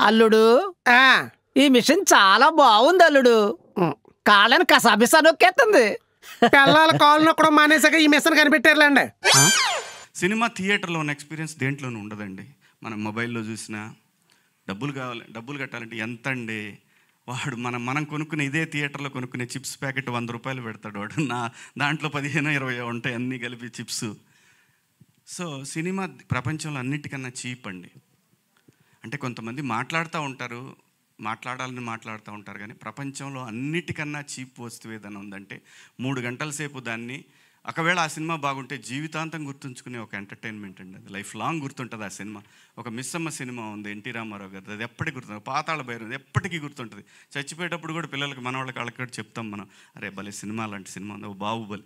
అల్లుడు ఆ, ఈ మిషన్ చాలా బాగుంది అల్లుడు. ఉమ్. కాళ్ళని కసాబిసా నొక్కేస్తుంది. పిల్లల కాళ్ళు నొక్కడం మానేసాక ఈ మిషన్ కనిపెట్టారులేండి. సినిమా థియేటర్లో ఉన్న ఎక్స్పీరియన్స్ దేంట్లోనూ ఉండదండి. మనం మొబైల్లో చూసినా డబ్బులు కట్టాలంటే ఎంత అండి. వాడు మనం కొనుక్కునే ఇదే థియేటర్లో కొనుక్కునే చిప్స్ ప్యాకెట్ 100 రూపాయలు పెడతాడు వాడు. దాంట్లో 15-20 ఉంటాయి అన్నీ కలిపి చిప్స్. సో సినిమా ప్రపంచంలో అన్నిటికన్నా చీప్ అండి. అంటే కొంతమంది మాట్లాడుతూ ఉంటారు కానీ ప్రపంచంలో అన్నిటికన్నా చీప్ వస్తువు ఏదైనా ఉందంటే 3 గంటల సేపు దాన్ని, ఒకవేళ ఆ సినిమా బాగుంటే జీవితాంతం గుర్తుంచుకునే ఒక ఎంటర్టైన్మెంట్ అండి. అది లైఫ్ లాంగ్ గుర్తుంటుంది ఆ సినిమా. ఒక మిస్సమ్మ సినిమా ఉంది ఎన్టీ రామారావు గారు, అది ఎప్పటికీ గుర్తుంది. పాతాళ భైరవి ఎప్పటికీ గుర్తుంటుంది. చచ్చిపోయేటప్పుడు కూడా పిల్లలకి మనవాళ్ళకి వాళ్ళకి కూడా చెప్తాం మనం, అరే భలే సినిమా లాంటి సినిమా ఉంది, బాహుబలి.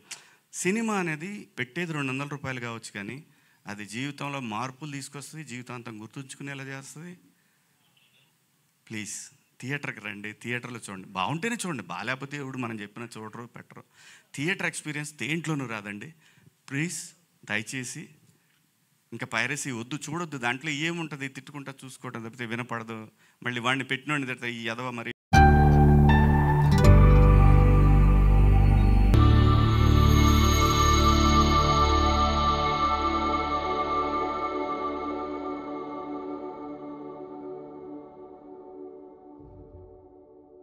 సినిమా అనేది పెట్టేది 200 రూపాయలు కావచ్చు కానీ అది జీవితంలో మార్పులు తీసుకొస్తుంది, జీవితాంతం గుర్తుంచుకునేలా చేస్తుంది. ప్లీజ్ థియేటర్కి రండి, థియేటర్లో చూడండి. బాగుంటేనే చూడండి, బాగాలేకపోతే ఎవడు మనం చెప్పినా చూడరు పెట్టరు. థియేటర్ ఎక్స్పీరియన్స్ దేంట్లోనూ రాదండి. ప్లీజ్ దయచేసి ఇంకా పైరసీ వద్దు, చూడొద్దు. దాంట్లో ఏముంటుంది, తిట్టుకుంటా చూసుకోవటం తప్పితే వినపడదు. మళ్ళీ వాడిని పెట్టినోడిని తిడతా ఈ ఎదవ మరి